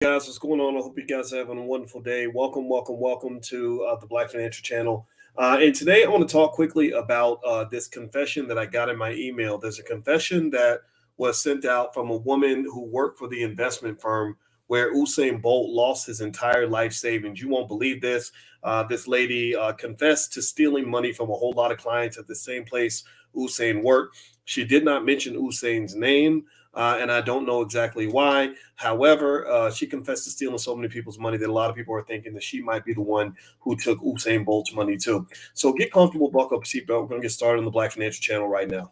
Guys, what's going on? I hope you guys are having a wonderful day. Welcome to the Black Financial Channel. And today I want to talk quickly about this confession that I got in my email. There's a confession that was sent out from a woman who worked for the investment firm where Usain Bolt lost his entire life savings. You won't believe this. This lady confessed to stealing money from a whole lot of clients at the same place Usain worked. She did not mention Usain's name. And I don't know exactly why. However, she confessed to stealing so many people's money that a lot of people are thinking that she might be the one who took Usain Bolt's money too. So get comfortable, buckle up, seatbelt. We're going to get started on the Black Financial Channel right now.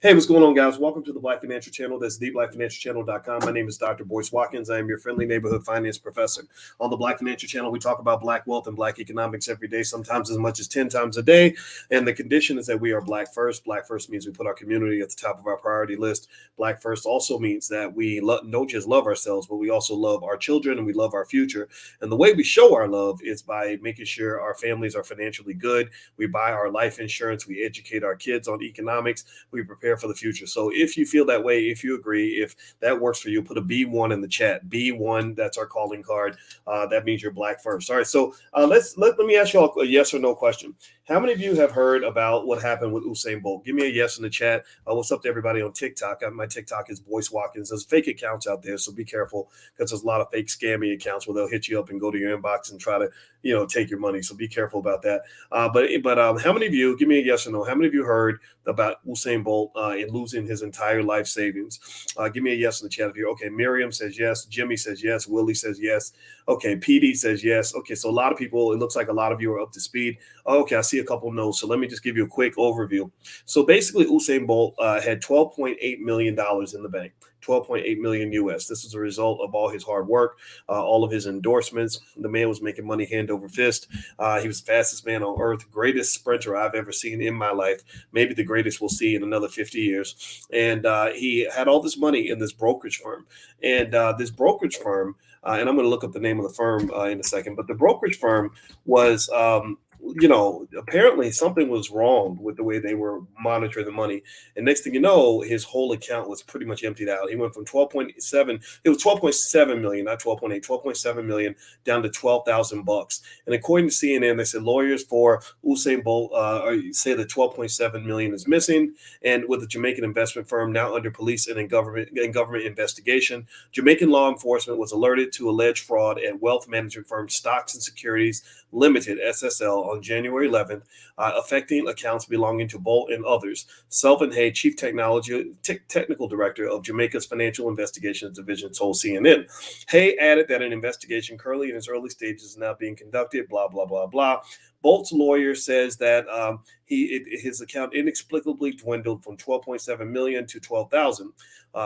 Hey, what's going on, guys? Welcome to the Black Financial Channel. That's theblackfinancialchannel.com. My name is Dr. Boyce Watkins. I am your friendly neighborhood finance professor. On the Black Financial Channel, we talk about Black wealth and Black economics every day, sometimes as much as 10 times a day. And the condition is that we are Black first. Black first means we put our community at the top of our priority list. Black first also means that we don't just love ourselves, but we also love our children and we love our future. And the way we show our love is by making sure our families are financially good. We buy our life insurance. We educate our kids on economics. We prepare for the future. So if you feel that way, if you agree, if that works for you, put a B1 in the chat. B1, that's our calling card. That means you're Black first. All right. So let me ask you all a yes or no question. How many of you have heard about what happened with Usain Bolt? Give me a yes in the chat. What's up to everybody on TikTok? My TikTok is Boyce Watkins. There's fake accounts out there, so be careful because there's a lot of fake scammy accounts where they'll hit you up and go to your inbox and try to, take your money. So be careful about that. But how many of you? Give me a yes or no. How many of you heard about Usain Bolt and losing his entire life savings? Give me a yes in the chat if you're okay. Miriam says yes. Jimmy says yes. Willie says yes. Okay. PD says yes. Okay. So a lot of people. It looks like a lot of you are up to speed. Okay. I see a couple no's. So let me just give you a quick overview. So basically, Usain Bolt had $12.8 million in the bank. 12.8 million US. This is a result of all his hard work, all of his endorsements. The man was making money hand over fist. He was the fastest man on earth, greatest sprinter I've ever seen in my life, maybe the greatest we'll see in another 50 years. And he had all this money in this brokerage firm. And this brokerage firm, and I'm going to look up the name of the firm in a second, but the brokerage firm was apparently something was wrong with the way they were monitoring the money. And next thing you know, his whole account was pretty much emptied out. He went from 12.7, it was 12.7 million, not 12.8, 12.7 million down to $12,000. And according to CNN, they said lawyers for Usain Bolt say that 12.7 million is missing. And with the Jamaican investment firm now under police and in government investigation, Jamaican law enforcement was alerted to alleged fraud at wealth management firm Stocks and Securities Limited, SSL, on January 11th, affecting accounts belonging to Bolt and others. Selvin Hay, Chief Technical Director of Jamaica's Financial Investigations Division, told CNN. Hay added that an investigation currently in its early stages is now being conducted, blah, blah, blah, blah. Bolt's lawyer says that his account inexplicably dwindled from 12.7 million to 12,000.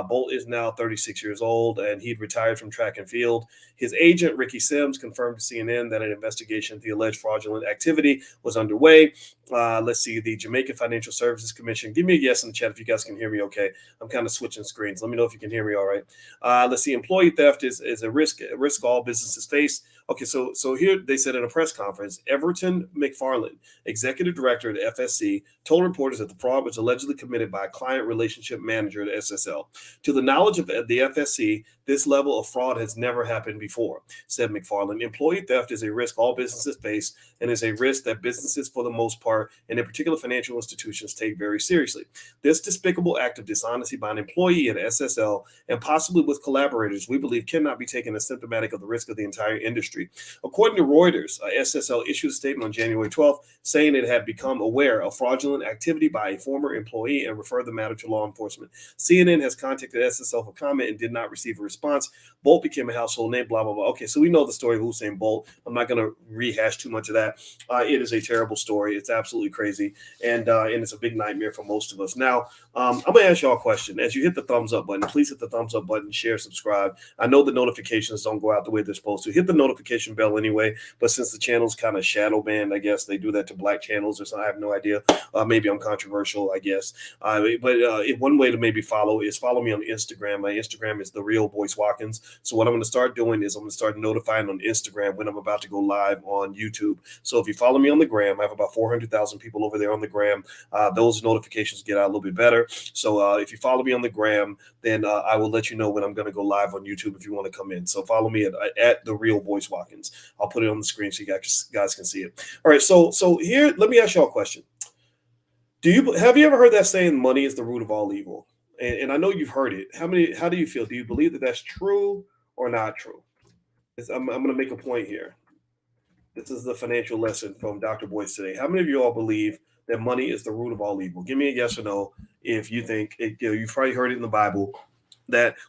Bolt is now 36 years old, and he'd retired from track and field. His agent, Ricky Sims, confirmed to CNN that an investigation into the alleged fraudulent activity was underway. Let's see, the Jamaican Financial Services Commission. Give me a yes in the chat if you guys can hear me okay. I'm kind of switching screens. Let me know if you can hear me all right. Let's see, employee theft is a risk all businesses face. Okay, so here they said in a press conference, Everton McFarland, executive director at FSC, told reporters that the fraud was allegedly committed by a client relationship manager at SSL. To the knowledge of the FSC, this level of fraud has never happened before, said McFarland. Employee theft is a risk all businesses face and is a risk that businesses, for the most part, and in particular financial institutions, take very seriously. This despicable act of dishonesty by an employee at SSL and possibly with collaborators, we believe, cannot be taken as symptomatic of the risk of the entire industry. According to Reuters, SSL issued a statement on January 12th saying it had become aware of fraudulent activity by a former employee and referred the matter to law enforcement. CNN has contacted SSL for comment and did not receive a response. Bolt became a household name, blah, blah, blah. Okay, so we know the story of Usain Bolt. I'm not going to rehash too much of that. It is a terrible story. It's absolutely crazy, and it's a big nightmare for most of us. Now, I'm going to ask y'all a question. As you hit the thumbs up button, please hit the thumbs up button, share, subscribe. I know the notifications don't go out the way they're supposed to. Hit the notification notification bell anyway. But since the channel's kind of shadow banned, I guess they do that to black channels or something. I have no idea. Maybe I'm controversial, I guess. One way to maybe follow me on Instagram. My Instagram is the real Boyce Watkins. So what I'm going to start doing is I'm going to start notifying on Instagram when I'm about to go live on YouTube. So if you follow me on the gram, I have about 400,000 people over there on the gram. Those notifications get out a little bit better. So if you follow me on the gram, then I will let you know when I'm going to go live on YouTube if you want to come in. So follow me at the real Boyce Watkins. I'll put it on the screen so you guys can see it. All right. So here, let me ask y'all a question. Have you ever heard that saying, money is the root of all evil? And I know you've heard it. How do you feel? Do you believe that that's true or not true? I'm going to make a point here. This is the financial lesson from Dr. Boyce today. How many of you all believe that money is the root of all evil? Give me a yes or no if you think it. You've probably heard it in the Bible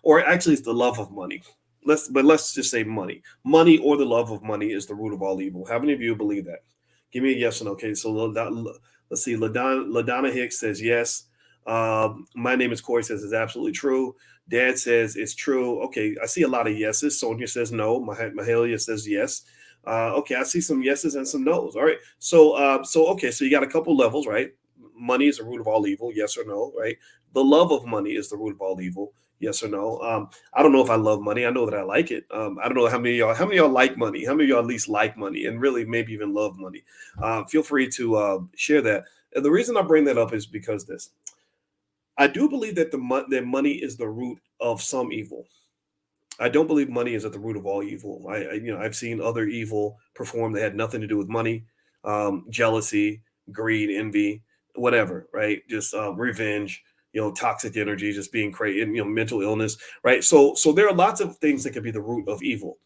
or actually it's the love of money. Let's just say money. Money or the love of money is the root of all evil. How many of you believe that? Give me a yes or no. Okay, so let's see. LaDonna Hicks says yes. My name is Corey says it's absolutely true. Dad says it's true. Okay, I see a lot of yeses. Sonia says no. Mahalia says yes. Okay, I see some yeses and some nos. All right. So you got a couple levels, right? Money is the root of all evil, yes or no, right? The love of money is the root of all evil, yes or no. I don't know if I love money. I know that I like it. I don't know how many of y'all like money. How many of y'all at least like money and really maybe even love money? Feel free to share that. And the reason I bring that up is because I do believe that that money is the root of some evil. I don't believe money is at the root of all evil. I've seen other evil perform that had nothing to do with money, jealousy, greed, envy, whatever, right? Just revenge, toxic energy, just being crazy, and mental illness, right? So there are lots of things that could be the root of evil.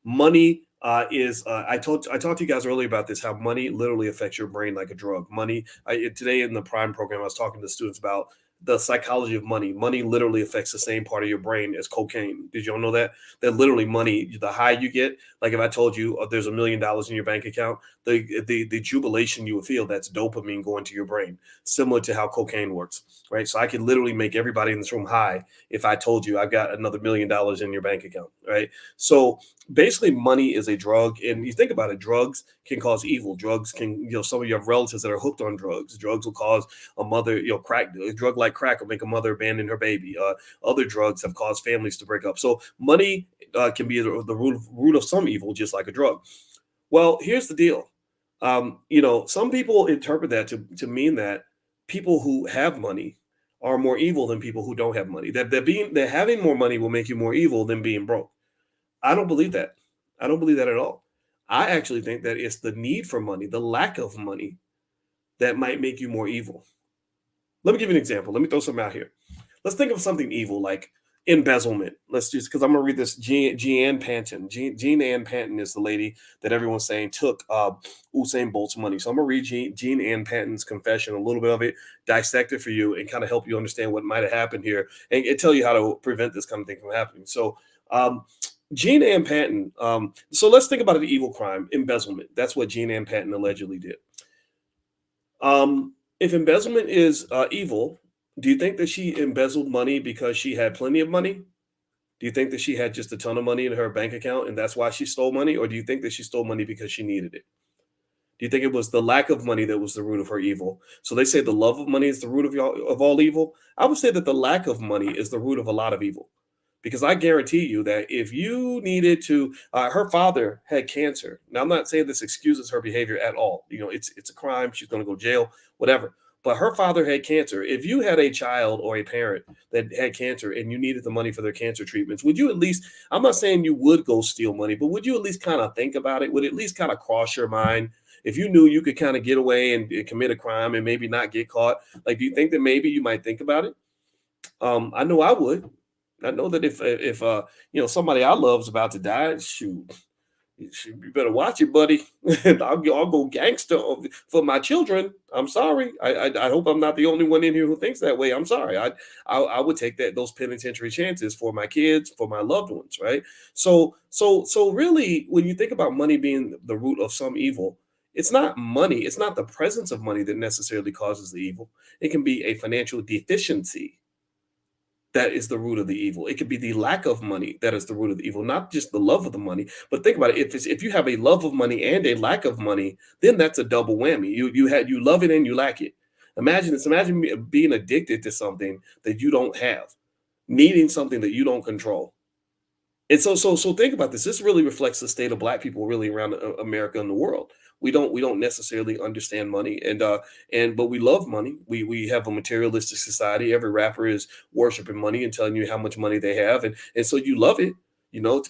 Money is I talked to you guys earlier about this, how money literally affects your brain like a drug. Money, today in the Prime program, I was talking to students about the psychology of money. Money literally affects the same part of your brain as cocaine. Did you all know that? That literally money, the high you get, like if I told you there's $1 million in your bank account, the jubilation you would feel, that's dopamine going to your brain, similar to how cocaine works, right? So I could literally make everybody in this room high if I told you I've got another $1 million in your bank account, right? So basically money is a drug, and you think about it, drugs can cause evil. Drugs can, some of you have relatives that are hooked on drugs. Drugs will cause a mother, a drug like crack will make a mother abandon her baby. Other drugs have caused families to break up. So money can be the root of some evil, just like a drug. Well, here's the deal. Some people interpret that to mean that people who have money are more evil than people who don't have money. That having more money will make you more evil than being broke. I don't believe that. I don't believe that at all. I actually think that it's the need for money, the lack of money, that might make you more evil. Let me give you an example. Let me throw something out here. Let's think of something evil like embezzlement. Let's just, because I'm going to read this. Jean-Ann Panton. Jean-Ann Panton is the lady that everyone's saying took Usain Bolt's money. So I'm going to read Jean-Ann Panton's confession, a little bit of it, dissect it for you, and kind of help you understand what might have happened here, and tell you how to prevent this kind of thing from happening. So Jean-Ann Panton, so let's think about an evil crime, embezzlement. That's what Jean-Ann Panton allegedly did. If embezzlement is evil, do you think that she embezzled money because she had plenty of money? Do you think that she had just a ton of money in her bank account and that's why she stole money? Or do you think that she stole money because she needed it? Do you think it was the lack of money that was the root of her evil? So they say the love of money is the root of all evil. I would say that the lack of money is the root of a lot of evil. Because I guarantee you that if you needed to, her father had cancer. Now, I'm not saying this excuses her behavior at all. It's a crime. She's going to go to jail, whatever. But her father had cancer. If you had a child or a parent that had cancer and you needed the money for their cancer treatments, would you at least, I'm not saying you would go steal money, but would you at least kind of think about it? Would it at least kind of cross your mind? If you knew you could kind of get away and commit a crime and maybe not get caught, like, do you think that maybe you might think about it? I know I would. I know that if somebody I love is about to die, shoot, you better watch it, buddy. I'll go gangster for my children. I'm sorry. I hope I'm not the only one in here who thinks that way. I'm sorry. I would take those penitentiary chances for my kids, for my loved ones, right? So really, when you think about money being the root of some evil, it's not money. It's not the presence of money that necessarily causes the evil. It can be a financial deficiency that is the root of the evil. It could be the lack of money that is the root of the evil, not just the love of the money. But think about it: if you have a love of money and a lack of money, then that's a double whammy. You love it and you lack it. Imagine this. Imagine being addicted to something that you don't have, needing something that you don't control. And so think about this. This really reflects the state of Black people really around America and the world. We don't necessarily understand money, and but we love money. We have a materialistic society. Every rapper is worshiping money and telling you how much money they have, and so you love it.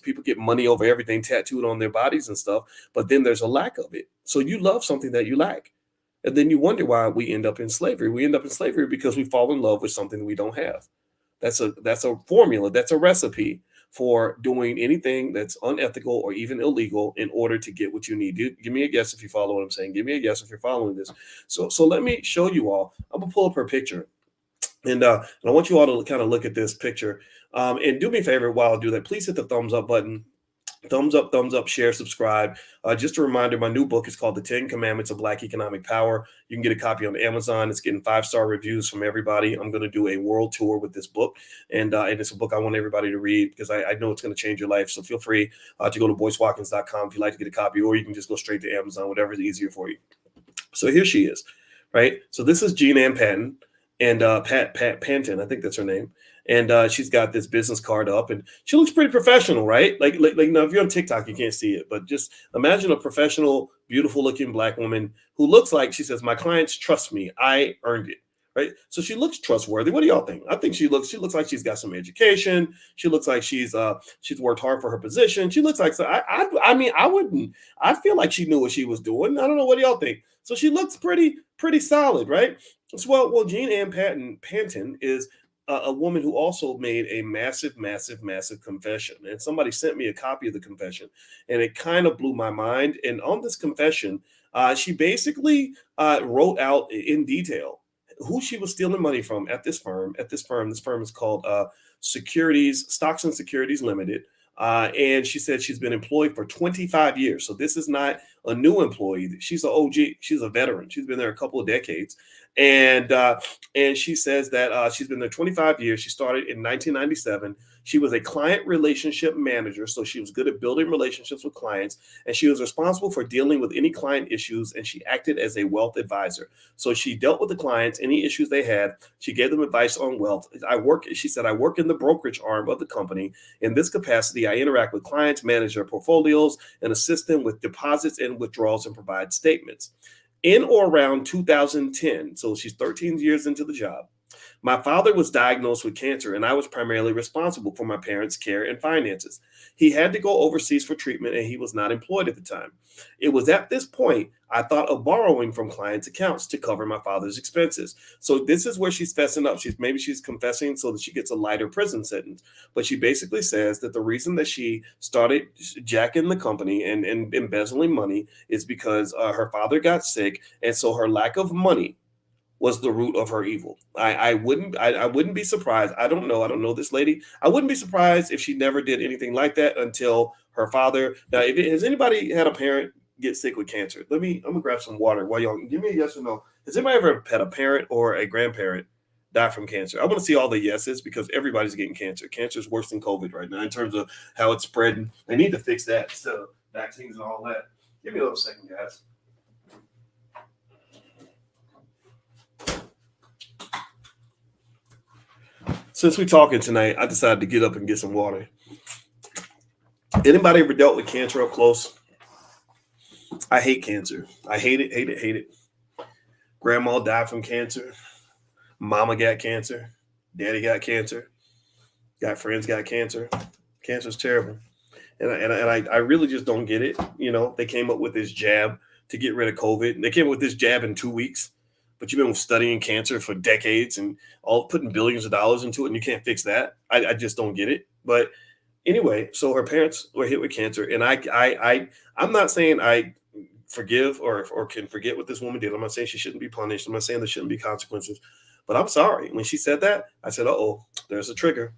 People get money over everything tattooed on their bodies and stuff. But then there's a lack of it. So you love something that you lack, and then you wonder why we end up in slavery. We end up in slavery because we fall in love with something we don't have. That's a formula. That's a recipe for doing anything that's unethical or even illegal in order to get what you need. Give me a guess if you follow what I'm saying. Give me a guess if you're following this. So let me show you all. I'm gonna pull up her picture, and I want you all to kind of look at this picture. And do me a favor while I do that. Please hit the thumbs up button. Thumbs up, share, subscribe. Just a reminder, my new book is called The 10 Commandments of Black Economic Power. You can get a copy on Amazon. It's getting 5-star reviews from everybody. I'm going to do a world tour with this book. And it's a book I want everybody to read because I know it's going to change your life. So feel free to go to boycewatkins.com if you'd like to get a copy, or you can just go straight to Amazon, whatever is easier for you. So here she is, right? So this is Jean-Ann Panton and Panton, I think that's her name. And she's got this business card up, and she looks pretty professional, right? Like now, if you're on TikTok, you can't see it, but just imagine a professional, beautiful-looking Black woman who looks like, she says, "My clients trust me. I earned it." Right? So she looks trustworthy. What do y'all think? I think she looks like she's got some education. She looks like she's worked hard for her position. She looks like, so I mean, I feel like she knew what she was doing. I don't know, what do y'all think? So she looks pretty solid, right? So well, Jean-Ann Panton is a woman who also made a massive confession. And somebody sent me a copy of the confession, and it kind of blew my mind. And on this confession, she basically wrote out in detail who she was stealing money from at this firm. This firm is called Stocks and Securities Limited. And she said she's been employed for 25 years. So this is not a new employee. She's an OG. She's a veteran. She's been there a couple of decades. And she says that she's been there 25 years. She started in 1997. She was a client relationship manager, so she was good at building relationships with clients, and she was responsible for dealing with any client issues, and she acted as a wealth advisor. So she dealt with the clients, any issues they had. She gave them advice on wealth. She said, I work in the brokerage arm of the company. In this capacity, I interact with clients, manage their portfolios, and assist them with deposits and withdrawals and provide statements. In or around 2010, so she's 13 years into the job, my father was diagnosed with cancer, and I was primarily responsible for my parents' care and finances. He had to go overseas for treatment, and he was not employed at the time. It was at this point I thought of borrowing from clients' accounts to cover my father's expenses. So this is where she's fessing up. She's confessing so that she gets a lighter prison sentence. But she basically says that the reason that she started jacking the company and embezzling money is because her father got sick, and so her lack of money was the root of her evil. I wouldn't be surprised. I don't know this lady. I wouldn't be surprised if she never did anything like that until her father. Now, has anybody had a parent get sick with cancer? I'm gonna grab some water while y'all give me a yes or no. Has anybody ever had a parent or a grandparent die from cancer? I want to see all the yeses because everybody's getting cancer. Cancer is worse than COVID right now in terms of how it's spreading. They need to fix that instead of vaccines and all that. Give me a little second, guys. Since we're talking tonight, I decided to get up and get some water. Anybody ever dealt with cancer up close? I hate cancer. I hate it. Grandma died from cancer. Mama got cancer. Daddy got cancer. Got friends got cancer. Cancer's terrible. And I really just don't get it. They came up with this jab to get rid of COVID. They came up with this jab in 2 weeks. But you've been studying cancer for decades and all putting billions of dollars into it, and you can't fix that. I just don't get it. But anyway, so her parents were hit with cancer, and I'm not saying I forgive or can forget what this woman did. I'm not saying she shouldn't be punished. I'm not saying there shouldn't be consequences. But I'm sorry. When she said that, I said, uh-oh, there's a trigger.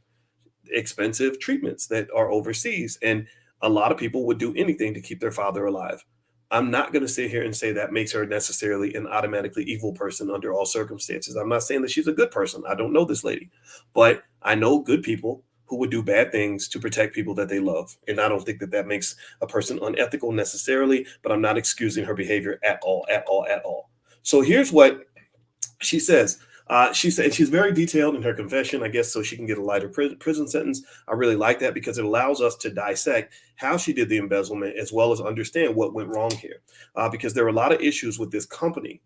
Expensive treatments that are overseas, and a lot of people would do anything to keep their father alive. I'm not going to sit here and say that makes her necessarily an automatically evil person under all circumstances. I'm not saying that she's a good person. I don't know this lady, but I know good people who would do bad things to protect people that they love. And I don't think that that makes a person unethical necessarily, but I'm not excusing her behavior at all, at all, at all. So here's what she says. She said she's very detailed in her confession, I guess, so she can get a lighter prison sentence. I really like that because it allows us to dissect how she did the embezzlement as well as understand what went wrong here. Because there are a lot of issues with this company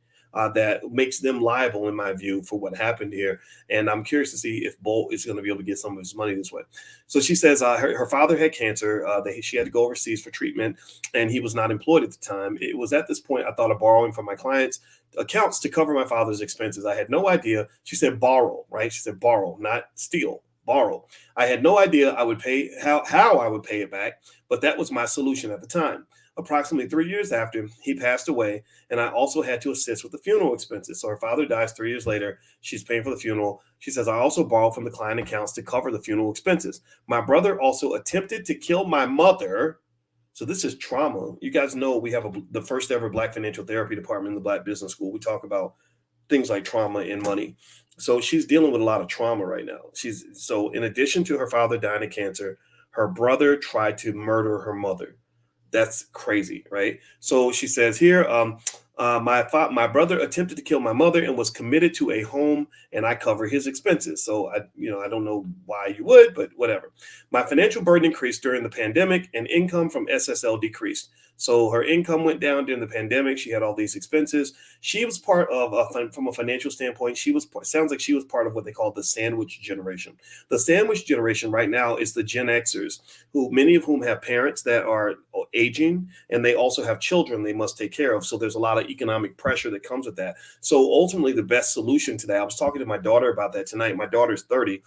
that makes them liable, in my view, for what happened here. And I'm curious to see if Bolt is going to be able to get some of his money this way. So she says her father had cancer. She had to go overseas for treatment, and he was not employed at the time. It was at this point I thought of borrowing from my clients' accounts to cover my father's expenses. I had no idea. She said borrow, right? She said borrow, not steal. Borrow. I had no idea I would pay how I would pay it back, but that was my solution at the time. Approximately 3 years after, he passed away, and I also had to assist with the funeral expenses. So her father dies 3 years later. She's paying for the funeral. She says, I also borrowed from the client accounts to cover the funeral expenses. My brother also attempted to kill my mother. So this is trauma. You guys know we have the first ever Black financial therapy department in the Black Business School. We talk about things like trauma and money. So she's dealing with a lot of trauma right now. So in addition to her father dying of cancer, her brother tried to murder her mother. That's crazy, right? So she says here, my brother attempted to kill my mother and was committed to a home, and I cover his expenses. So I don't know why you would, but whatever. My financial burden increased during the pandemic, and income from SSL decreased. So her income went down during the pandemic. She had all these expenses. She was part of, from a financial standpoint, sounds like she was part of what they call the sandwich generation. The sandwich generation right now is the Gen Xers, who many of whom have parents that are aging, and they also have children they must take care of. So there's a lot of economic pressure that comes with that. So ultimately, the best solution to that, I was talking to my daughter about that tonight. My daughter's 32,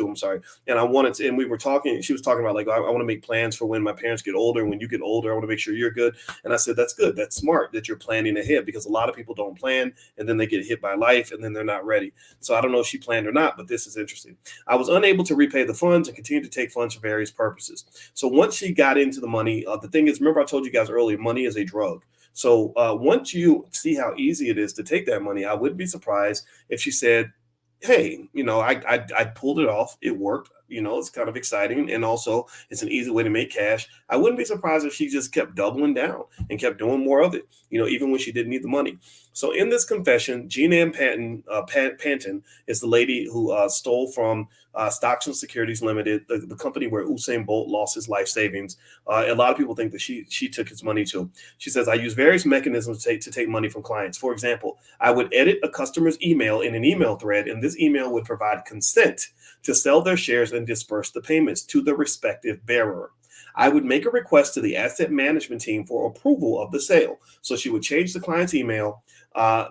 I'm sorry. And we were talking, she was talking about, like, I want to make plans for when my parents get older. When you get older, I want to make sure you're good. And I said, that's good. That's smart that you're planning ahead, because a lot of people don't plan and then they get hit by life and then they're not ready. So I don't know if she planned or not, but this is interesting. I was unable to repay the funds and continue to take funds for various purposes. So once she got into the money, the thing is, remember I told you guys earlier, money is a drug. So once you see how easy it is to take that money, I wouldn't be surprised if she said, hey, I pulled it off. It worked. It's kind of exciting. And also it's an easy way to make cash. I wouldn't be surprised if she just kept doubling down and kept doing more of it, even when she didn't need the money. So in this confession, Jean-Ann Panton is the lady who stole from Stocks and Securities Limited, the company where Usain Bolt lost his life savings. A lot of people think that she took his money too. She says, I use various mechanisms to take money from clients. For example, I would edit a customer's email in an email thread, and this email would provide consent to sell their shares and disperse the payments to the respective bearer. I would make a request to the asset management team for approval of the sale. So she would change the client's email,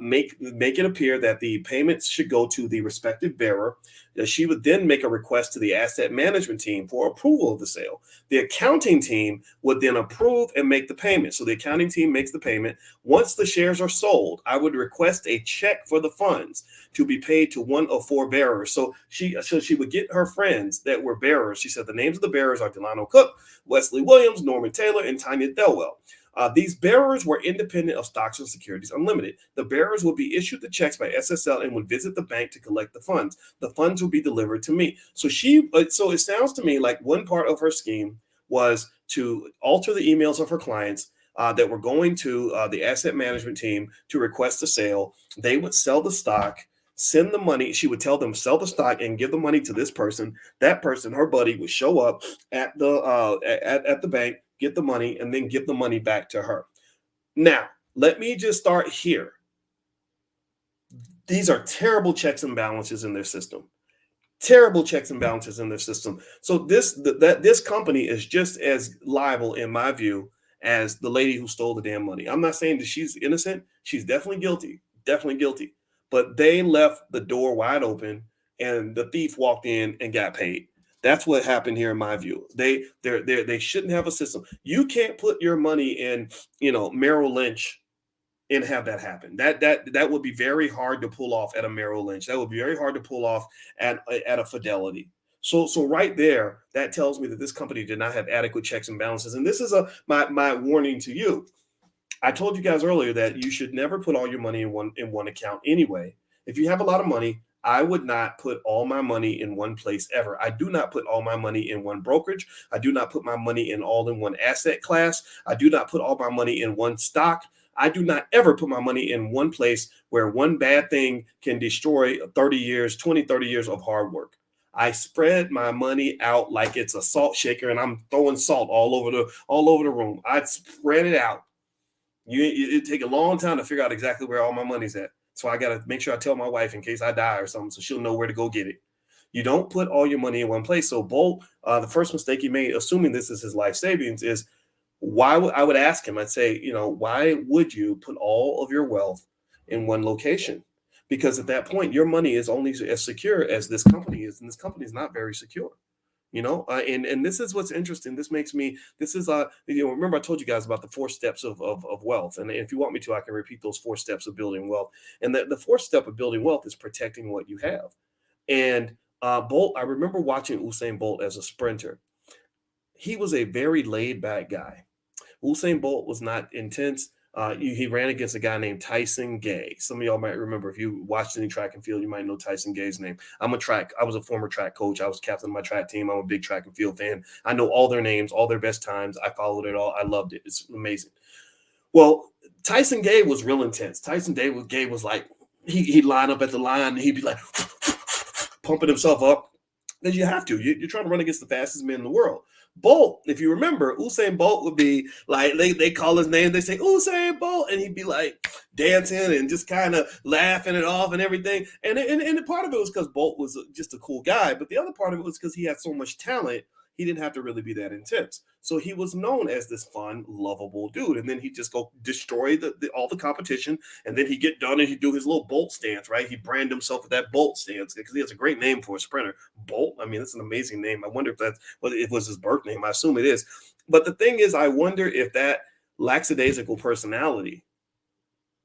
make it appear that the payments should go to the respective bearer. She would then make a request to the asset management team for approval of the sale. The accounting team would then approve and make the payment. So the accounting team makes the payment. Once the shares are sold, I would request a check for the funds to be paid to one of four bearers. So she would get her friends that were bearers. She said the names of the bearers are Delano Cook, Wesley Williams, Norman Taylor, and Tanya Thelwell. These bearers were independent of Stocks and Securities Unlimited. The bearers would be issued the checks by SSL and would visit the bank to collect the funds. The funds would be delivered to me. So it sounds to me like one part of her scheme was to alter the emails of her clients that were going to the asset management team to request a sale. They would sell the stock, send the money. She would tell them, sell the stock and give the money to this person. That person, her buddy, would show up at the bank, get the money, and then give the money back to her. Now, let me just start here. These are terrible checks and balances in their system. Terrible checks and balances in their system. So this company is just as liable, in my view, as the lady who stole the damn money. I'm not saying that she's innocent. She's definitely guilty. Definitely guilty. But they left the door wide open, and the thief walked in and got paid. That's what happened here, in my view. They shouldn't have a system. You can't put your money in, Merrill Lynch and have that happen. That would be very hard to pull off at a Merrill Lynch. That would be very hard to pull off at a Fidelity. So right there, that tells me that this company did not have adequate checks and balances. And this is my warning to you. I told you guys earlier that you should never put all your money in one account anyway. If you have a lot of money, I would not put all my money in one place ever. I do not put all my money in one brokerage. I do not put my money in all in one asset class. I do not put all my money in one stock. I do not ever put my money in one place where one bad thing can destroy 30 years, 20, 30 years of hard work. I spread my money out like it's a salt shaker and I'm throwing salt all over the room. I'd spread it out. It'd take a long time to figure out exactly where all my money's at. So I got to make sure I tell my wife in case I die or something so she'll know where to go get it. You don't put all your money in one place. So Bolt, the first mistake he made, assuming this is his life savings, is I would ask him, I'd say, why would you put all of your wealth in one location? Because at that point, your money is only as secure as this company is, and this company is not very secure. And this is what's interesting. Remember I told you guys about the 4 steps of wealth. And if you want me to, I can repeat those 4 steps of building wealth. And the 4th step of building wealth is protecting what you have. And Bolt, I remember watching Usain Bolt as a sprinter. He was a very laid back guy. Usain Bolt was not intense. He ran against a guy named Tyson Gay. Some of y'all might remember, if you watched any track and field, you might know Tyson Gay's name. I was a former track coach. I was captain of my track team. I'm a big track and field fan. I know all their names, all their best times. I followed it all. I loved it. It's amazing. Well, Tyson Gay was real intense. Gay was like, he'd line up at the line and he'd be like pumping himself up. Because you have to. You're trying to run against the fastest men in the world. Bolt, if you remember, Usain Bolt would be like, they call his name, they say Usain Bolt, and he'd be like dancing and just kind of laughing it off and everything. And part of it was because Bolt was just a cool guy, but the other part of it was because he had so much talent, he didn't have to really be that intense. So he was known as this fun, lovable dude. And then he'd just go destroy all the competition. And then he'd get done and he'd do his little Bolt stance, right? He'd brand himself with that Bolt stance because he has a great name for a sprinter. Bolt. I mean, it's an amazing name. I wonder if it was his birth name. I assume it is. But the thing is, I wonder if that lackadaisical personality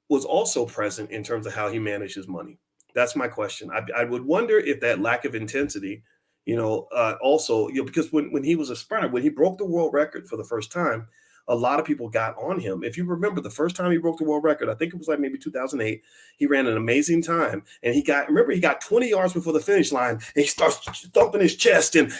was also present in terms of how he managed his money. That's my question. I would wonder if that lack of intensity, also, because when he was a sprinter, when he broke the world record for the first time, a lot of people got on him. If you remember the first time he broke the world record, I think it was like maybe 2008, he ran an amazing time. And he got 20 yards before the finish line and he starts thumping his chest and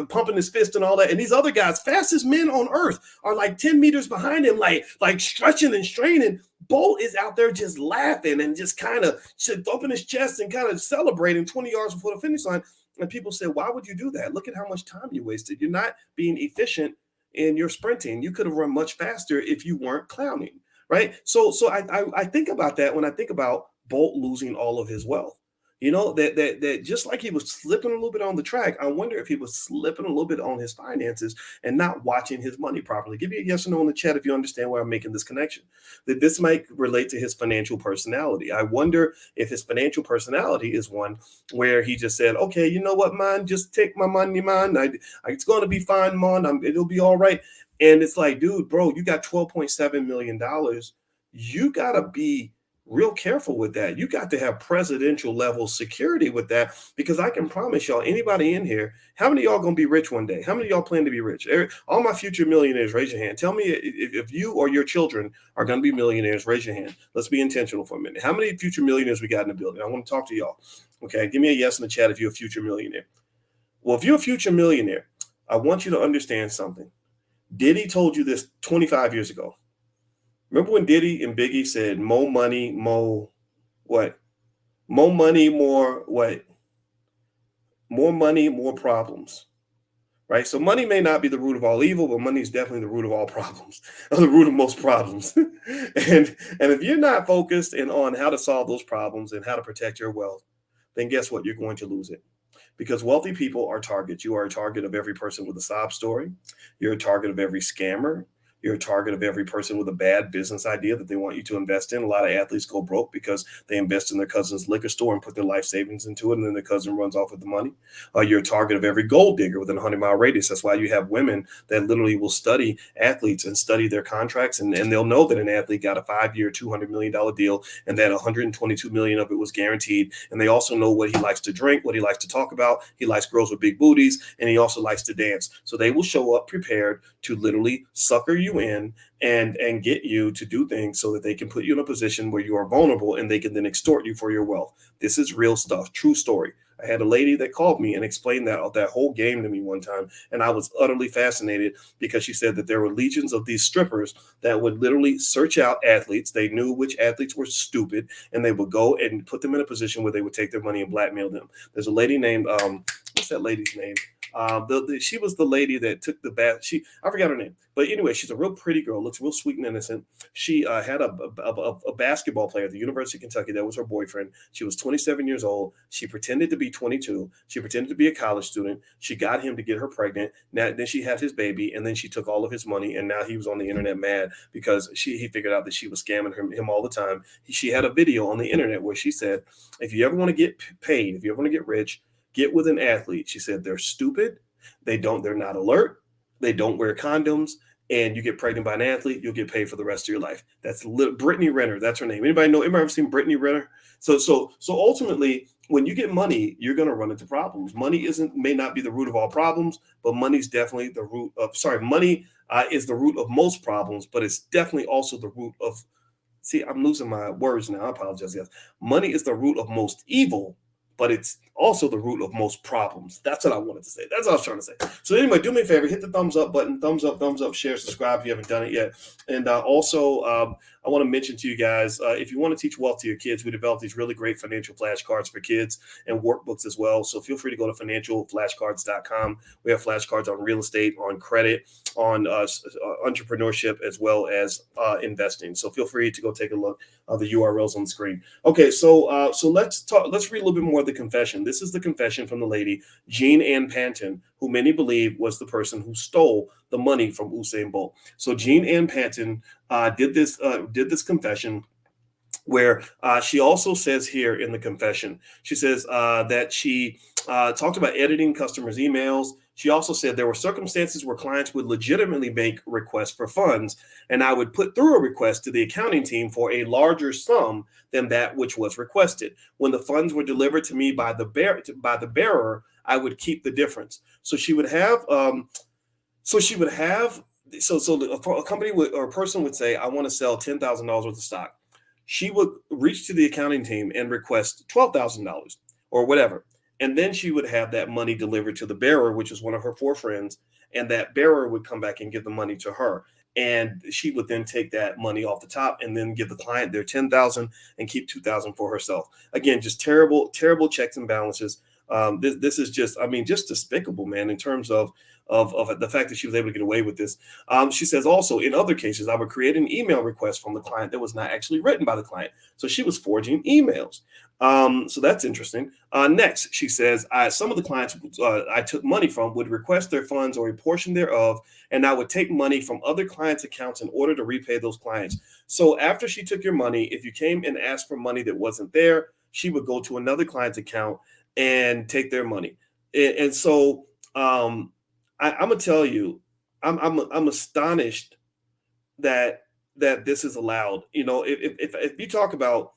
pumping his fist and all that. And these other guys, fastest men on earth, are like 10 meters behind him, like stretching and straining. Bolt is out there just laughing and just kind of thumping his chest and kind of celebrating 20 yards before the finish line. And people say, why would you do that? Look at how much time you wasted. You're not being efficient in your sprinting. You could have run much faster if you weren't clowning, right? So I think about that when I think about Bolt losing all of his wealth. That just like he was slipping a little bit on the track, I wonder if he was slipping a little bit on his finances and not watching his money properly. Give me a yes or no in the chat if you understand why I'm making this connection. That this might relate to his financial personality. I wonder if his financial personality is one where he just said, okay, you know what, man, just take my money, man. It's going to be fine, man. It'll be all right. And it's like, dude, bro, you got $12.7 million. You got to be real careful with that. You got to have presidential level security with that, because I can promise y'all, anybody in here, how many of y'all gonna be rich one day? How many of y'all plan to be rich? All my future millionaires, raise your hand. Tell me if you or your children are gonna be millionaires. Raise your hand. Let's be intentional for a minute. How many future millionaires we got in the building? I want to talk to y'all. Okay, give me a yes in the chat if you're a future millionaire. Well, if you're a future millionaire, I want you to understand something. Diddy told you this 25 years ago. Remember when Diddy and Biggie said, more money, more what? More money, more what? More money, more problems, right? So money may not be the root of all evil, but money is definitely the root of all problems, or the root of most problems. and if you're not focused on how to solve those problems and how to protect your wealth, then guess what? You're going to lose it. Because wealthy people are targets. You are a target of every person with a sob story. You're a target of every scammer. You're a target of every person with a bad business idea that they want you to invest in. A lot of athletes go broke because they invest in their cousin's liquor store and put their life savings into it, and then their cousin runs off with the money. You're a target of every gold digger within a 100-mile radius. That's why you have women that literally will study athletes and study their contracts, and they'll know that an athlete got a 5-year, $200 million deal, and that $122 million of it was guaranteed. And they also know what he likes to drink, what he likes to talk about. He likes girls with big booties, and he also likes to dance. So they will show up prepared to literally sucker you you in and get you to do things so that they can put you in a position where you are vulnerable and they can then extort you for your wealth. This is real stuff, true story. I had a lady that called me and explained that whole game to me one time, and I was utterly fascinated because she said that there were legions of these strippers that would literally search out athletes. They knew which athletes were stupid, and they would go and put them in a position where they would take their money and blackmail them. There's a lady named what's that lady's name? She was the lady that took the bath. I forgot her name, but anyway, she's a real pretty girl, looks real sweet and innocent. She had a basketball player at the University of Kentucky that was her boyfriend. She was 27 years old. She pretended to be 22. She pretended to be a college student. She got him to get her pregnant. Then she had his baby, and then she took all of his money. And now he was on the internet mad because he figured out that she was scamming him all the time. She had a video on the internet where she said, if you ever want to get paid, if you ever want to get rich, get with an athlete. She said they're stupid. They're not alert. They don't wear condoms. And you get pregnant by an athlete, you'll get paid for the rest of your life. That's Brittany Renner. That's her name. Anybody ever seen Brittany Renner? So ultimately, when you get money, you're going to run into problems. Money may not be the root of all problems, but money's definitely the root of, money is the root of most problems, but it's definitely also the root of, I'm losing my words now. I apologize, guys. Money is the root of most evil, but it's also the root of most problems. That's what I wanted to say. That's what I was trying to say. So anyway, do me a favor, hit the thumbs up button, thumbs up, share, subscribe if you haven't done it yet. And also, I want to mention to you guys, if you want to teach wealth to your kids, we developed these really great financial flashcards for kids and workbooks as well. So feel free to go to financialflashcards.com. We have flashcards on real estate, on credit, on entrepreneurship, as well as investing. So feel free to go take a look. The URLs on the screen. Okay, so let's read a little bit more of the confession. This is the confession from the lady, Jean-Ann Panton, who many believe was the person who stole the money from Usain Bolt. So Jean-Ann Panton did this confession where she also says here in the confession, she says that she talked about editing customers' emails. She also said there were circumstances where clients would legitimately make requests for funds, and I would put through a request to the accounting team for a larger sum than that which was requested. When the funds were delivered to me by the bearer, I would keep the difference. So she would have, a company or a person would say, I want to sell $10,000 worth of stock. She would reach to the accounting team and request $12,000 or whatever. And then she would have that money delivered to the bearer, which is one of her 4 friends. And that bearer would come back and give the money to her. And she would then take that money off the top and then give the client their $10,000 and keep $2,000 for herself. Again, just terrible, terrible checks and balances. This is just despicable, man, in terms of the fact that she was able to get away with this. She says also, in other cases, I would create an email request from the client that was not actually written by the client. So she was forging emails. So that's interesting. Next, she says, some of the clients I took money from would request their funds or a portion thereof, and I would take money from other clients' accounts in order to repay those clients. So after she took your money, if you came and asked for money that wasn't there, she would go to another client's account and take their money. And so I'm gonna tell you, I'm astonished that this is allowed. You know, if you talk about,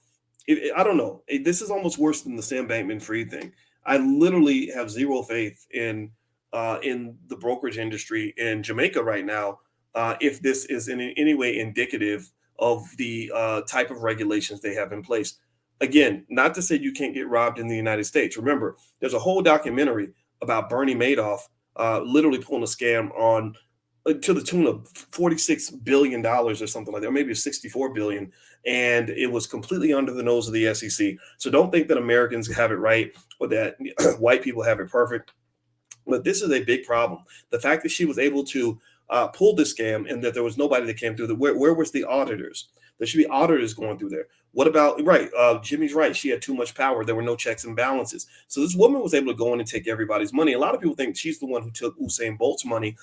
I don't know, this is almost worse than the Sam Bankman-Fried thing. I literally have zero faith in the brokerage industry in Jamaica right now. If this is in any way indicative of the type of regulations they have in place. Again, not to say you can't get robbed in the United States. Remember, there's a whole documentary about Bernie Madoff literally pulling a scam on to the tune of $46 billion or something like that, or maybe $64 billion. And it was completely under the nose of the SEC. So don't think that Americans have it right or that white people have it perfect. But this is a big problem. The fact that she was able to pull this scam and that there was nobody that came through. Where was the auditors? There should be auditors going through there. What about, Jimmy's right. She had too much power. There were no checks and balances. So this woman was able to go in and take everybody's money. A lot of people think she's the one who took Usain Bolt's money.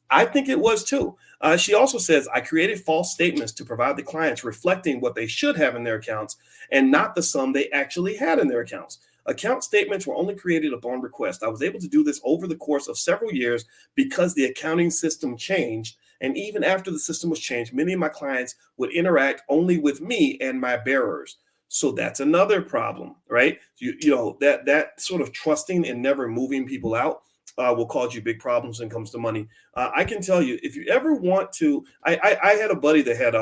I think it was too. She also says, I created false statements to provide the clients reflecting what they should have in their accounts and not the sum they actually had in their accounts. Account statements were only created upon request. I was able to do this over the course of several years because the accounting system changed. And even after the system was changed, many of my clients would interact only with me and my bearers. So that's another problem, right? You know, that sort of trusting and never moving people out. will cause you big problems when it comes to money. I can tell you, if you ever want to, I had a buddy that had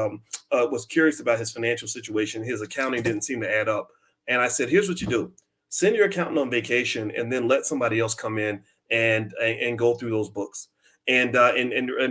was curious about his financial situation. His accounting didn't seem to add up, and I said, here's what you do: send your accountant on vacation, and then let somebody else come in and go through those books. And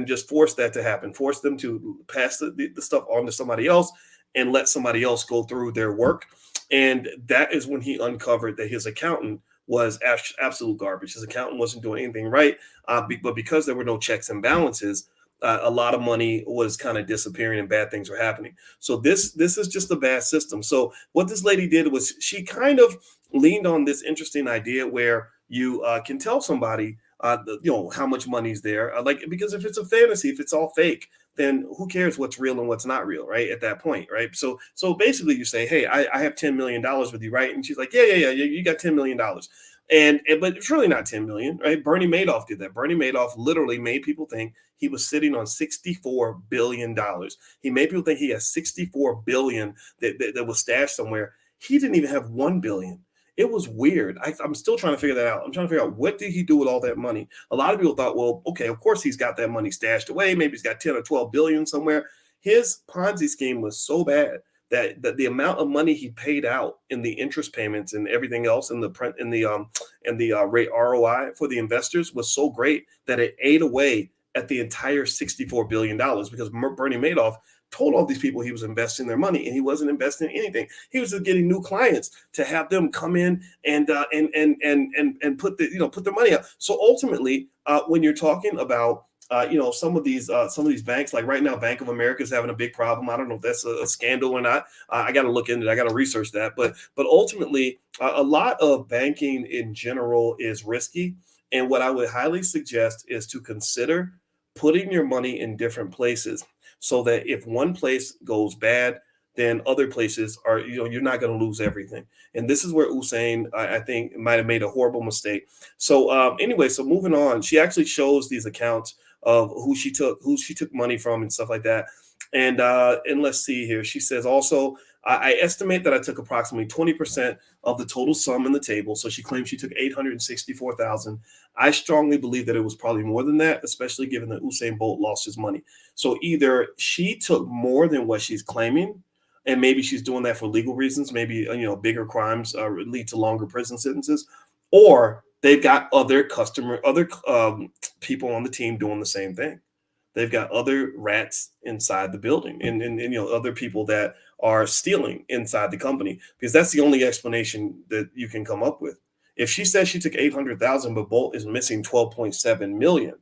just force that to happen. Force them to pass the stuff on to somebody else, and let somebody else go through their work. And that is when he uncovered that his accountant was absolute garbage. His accountant wasn't doing anything right, but because there were no checks and balances, a lot of money was kind of disappearing and bad things were happening. So this is just a bad system. So what this lady did was she kind of leaned on this interesting idea where you can tell somebody how much money's there, like, because if it's a fantasy, if it's all fake, then who cares what's real and what's not real, right? At that point, right? So basically, you say, hey, I have $10 million with you, right? And she's like, yeah, you got $10 million, but it's really not 10 million, right? Bernie Madoff did that. Bernie Madoff literally made people think he was sitting on $64 billion. He made people think he has 64 billion that was stashed somewhere. He didn't even have 1 billion. It was weird. I'm still trying to figure that out. I'm trying to figure out, what did he do with all that money? A lot of people thought, well, okay, of course he's got that money stashed away. Maybe he's got 10 or 12 billion somewhere. His Ponzi scheme was so bad that the amount of money he paid out in the interest payments and everything else in the rate ROI for the investors was so great that it ate away at the entire $64 billion, because Bernie Madoff told all these people he was investing their money, and he wasn't investing in anything. He was just getting new clients to have them come in and put their money up. So ultimately, when you're talking about some of these banks, like right now, Bank of America is having a big problem. I don't know if that's a scandal or not. I got to look into it. I got to research that. But ultimately, a lot of banking in general is risky. And what I would highly suggest is to consider putting your money in different places, so that if one place goes bad, then other places are, you're not going to lose everything. And this is where Usain, I think, might have made a horrible mistake. So anyway, so moving on, she actually shows these accounts of who she took money from and stuff like that. And let's see here. She says also, I estimate that I took approximately 20% of the total sum in the table. So she claims she took 864,000. I strongly believe that it was probably more than that, especially given that Usain Bolt lost his money. So either she took more than what she's claiming, and maybe she's doing that for legal reasons. Maybe bigger crimes lead to longer prison sentences, or they've got other people on the team doing the same thing. They've got other rats inside the building, and other people that are stealing inside the company, because that's the only explanation that you can come up with. If she says she took 800,000, but Bolt is missing 12.7 million,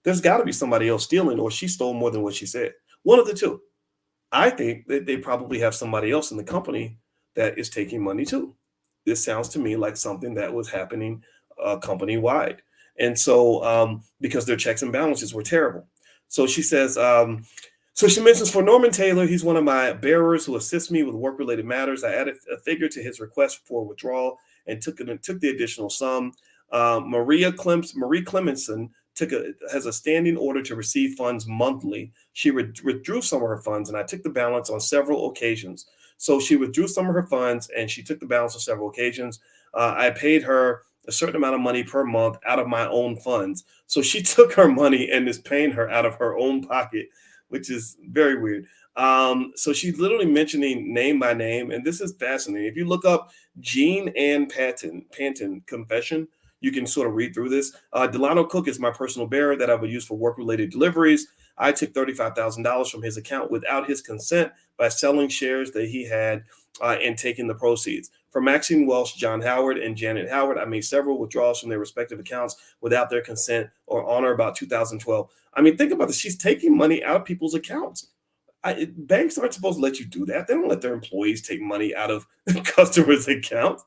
there's got to be somebody else stealing, or she stole more than what she said. One of the two. I think that they probably have somebody else in the company that is taking money too. This sounds to me like something that was happening company wide. And so, because their checks and balances were terrible. So she says, so she mentions, for Norman Taylor, he's one of my bearers who assists me with work-related matters. I added a figure to his request for withdrawal and took the additional sum. Marie Clemenson has a standing order to receive funds monthly. She withdrew some of her funds, and I took the balance on several occasions. So she withdrew some of her funds, and she took the balance on several occasions. I paid her a certain amount of money per month out of my own funds. So she took her money and is paying her out of her own pocket, which is very weird. So she's literally mentioning name by name, and this is fascinating. If you look up Jean-Ann Panton confession, you can sort of read through this. Delano Cook is my personal bearer that I would use for work-related deliveries. I took $35,000 from his account without his consent by selling shares that he had and taking the proceeds. For Maxine Welsh, John Howard, and Janet Howard, I made several withdrawals from their respective accounts without their consent or on or about 2012. I mean, think about this. She's taking money out of people's accounts. Banks aren't supposed to let you do that. They don't let their employees take money out of customers' accounts.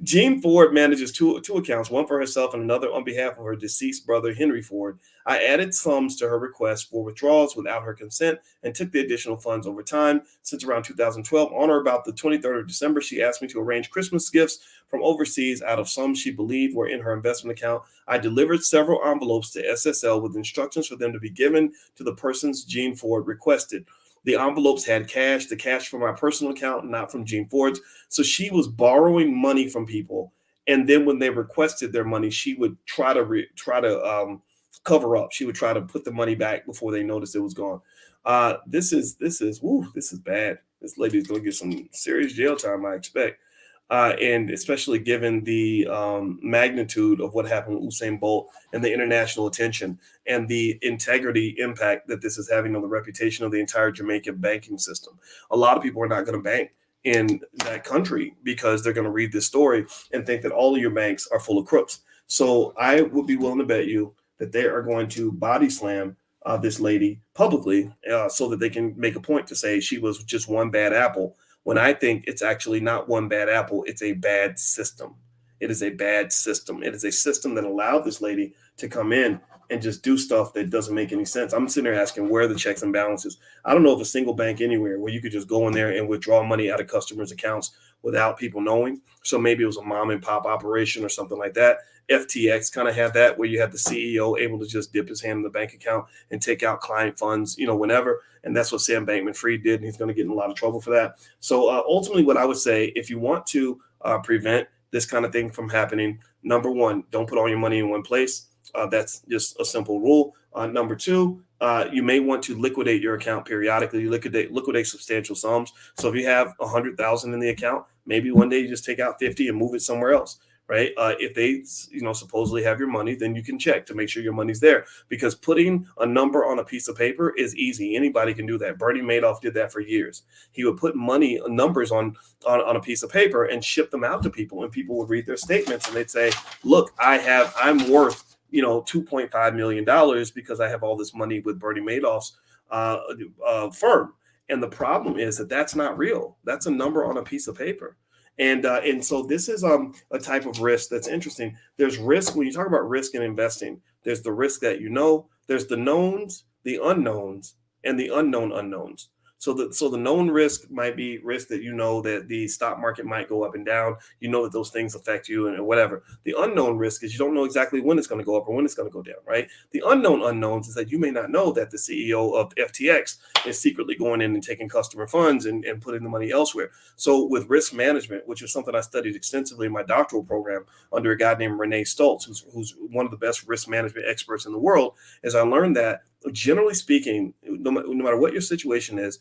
Jean Ford manages two accounts, one for herself and another on behalf of her deceased brother, Henry Ford. I added sums to her request for withdrawals without her consent and took the additional funds over time. Since around 2012, on or about the 23rd of December, she asked me to arrange Christmas gifts from overseas out of sums she believed were in her investment account. I delivered several envelopes to SSL with instructions for them to be given to the persons Jean Ford requested. The envelopes had cash, the cash from my personal account, not from Jean Ford's. So she was borrowing money from people And then when they requested their money, she would try to cover up. She would try to put the money back before they noticed it was gone. This is bad. This lady's gonna get some serious jail time, I expect. And especially given the magnitude of what happened with Usain Bolt and the international attention and the integrity impact that this is having on the reputation of the entire Jamaican banking system. A lot of people are not going to bank in that country because they're going to read this story and think that all of your banks are full of crooks. So I would be willing to bet you that they are going to body slam this lady publicly so that they can make a point to say she was just one bad apple, when I think it's actually not one bad apple, it's a bad system. It is a bad system. It is a system that allowed this lady to come in and just do stuff that doesn't make any sense. I'm sitting there asking, where are the checks and balances? I don't know of a single bank anywhere where you could just go in there and withdraw money out of customers' accounts without people knowing. So maybe it was a mom and pop operation or something like that. FTX kind of had that, where you had the CEO able to just dip his hand in the bank account and take out client funds, whenever. And that's what Sam Bankman-Fried did, and he's going to get in a lot of trouble for that. So ultimately, what I would say, if you want to prevent this kind of thing from happening, number one, don't put all your money in one place. That's just a simple rule. Number two, you may want to liquidate your account periodically, liquidate substantial sums. So if you have 100,000 in the account, maybe one day you just take out 50 and move it somewhere else. Right. If they, supposedly have your money, then you can check to make sure your money's there, because putting a number on a piece of paper is easy. Anybody can do that. Bernie Madoff did that for years. He would put numbers on a piece of paper and ship them out to people, and people would read their statements and they'd say, look, I'm worth, $2.5 million because I have all this money with Bernie Madoff's firm. And the problem is that that's not real. That's a number on a piece of paper. And so this is a type of risk that's interesting. There's risk when you talk about risk in investing. There's the risk that there's the knowns, the unknowns, and the unknown unknowns. So the known risk might be risk that that the stock market might go up and down. That those things affect you and whatever. The unknown risk is you don't know exactly when it's going to go up or when it's going to go down, right? The unknown unknowns is that you may not know that the CEO of FTX is secretly going in and taking customer funds and putting the money elsewhere. So with risk management, which is something I studied extensively in my doctoral program under a guy named Renee Stoltz, who's one of the best risk management experts in the world, is I learned that generally speaking, no matter what your situation is,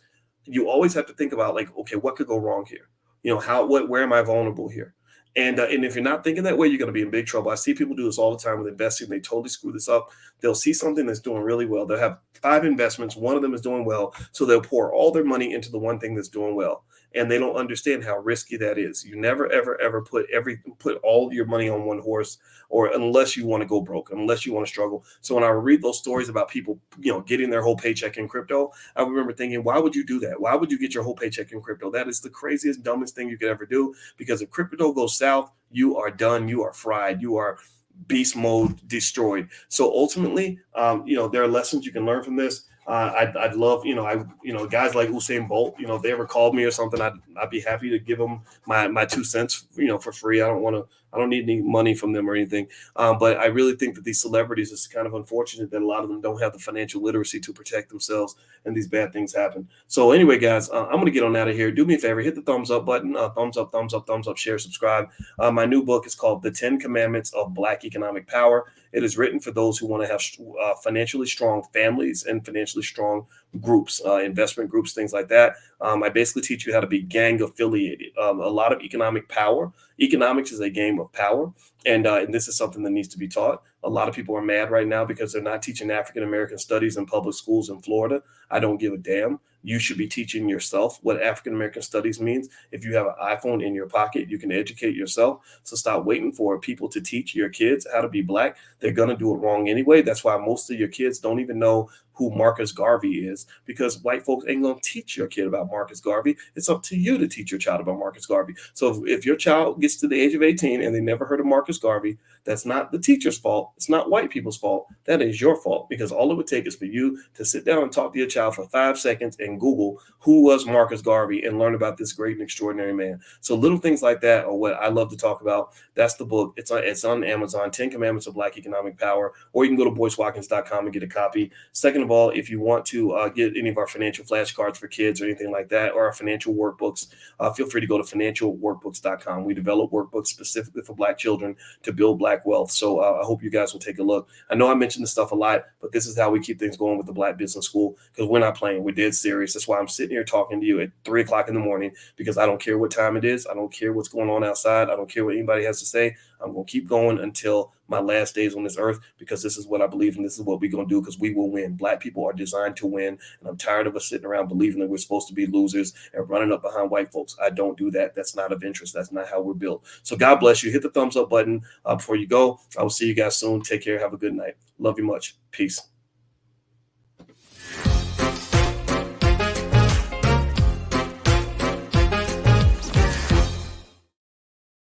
you always have to think about, like, okay, what could go wrong here? Where am I vulnerable here? And if you're not thinking that way, you're going to be in big trouble. I see people do this all the time with investing. They totally screw this up. They'll see something that's doing really well. They'll have 5 investments. One of them is doing well. So they'll pour all their money into the one thing that's doing well. And they don't understand how risky that is. You never, ever, ever put all your money on one horse, or unless you want to go broke, unless you want to struggle. So when I read those stories about people, getting their whole paycheck in crypto, I remember thinking, why would you do that? Why would you get your whole paycheck in crypto? That is the craziest, dumbest thing you could ever do, because if crypto goes south, you are done. You are fried. You are beast mode destroyed. So ultimately, there are lessons you can learn from this. I'd love, guys like Usain Bolt, if they ever called me or something, I'd be happy to give them my 2 cents, for free. I don't need any money from them or anything. But I really think that these celebrities, it's kind of unfortunate that a lot of them don't have the financial literacy to protect themselves, and these bad things happen. So anyway, guys, I'm going to get on out of here. Do me a favor, hit the thumbs up button, thumbs up, share, subscribe. My new book is called The 10 Commandments of Black Economic Power. It is written for those who want to have financially strong families and financially strong groups, investment groups, things like that. I basically teach you how to be gang affiliated. A lot of economic power. Economics is a game of power, and this is something that needs to be taught. A lot of people are mad right now because they're not teaching African American studies in public schools in Florida. I don't give a damn. You should be teaching yourself what African American studies means. If you have an iPhone in your pocket, you can educate yourself. So stop waiting for people to teach your kids how to be Black. They're going to do it wrong anyway. That's why most of your kids don't even know who Marcus Garvey is, because white folks ain't going to teach your kid about Marcus Garvey. It's up to you to teach your child about Marcus Garvey. So if your child gets to the age of 18 and they never heard of Marcus Garvey, that's not the teacher's fault. It's not white people's fault. That is your fault, because all it would take is for you to sit down and talk to your child for 5 seconds and Google who was Marcus Garvey and learn about this great and extraordinary man. So little things like that are what I love to talk about. That's the book. It's on Amazon, 10 Commandments of Black Economic Power, or you can go to boycewatkins.com and get a copy. Second of of all, if you want to get any of our financial flashcards for kids or anything like that, or our financial workbooks, feel free to go to financialworkbooks.com. We develop workbooks specifically for Black children to build Black wealth. So I hope you guys will take a look. I know I mentioned this stuff a lot, but this is how we keep things going with the Black Business School, because we're not playing. We're dead serious. That's why I'm sitting here talking to you at 3 o'clock in the morning, because I don't care what time it is. I don't care what's going on outside. I don't care what anybody has to say. I'm going to keep going until my last days on this earth, because this is what I believe and this is what we're going to do, because we will win. Black people are designed to win. And I'm tired of us sitting around believing that we're supposed to be losers and running up behind white folks. I don't do that. That's not of interest. That's not how we're built. So God bless you. Hit the thumbs up button before you go. I will see you guys soon. Take care. Have a good night. Love you much. Peace.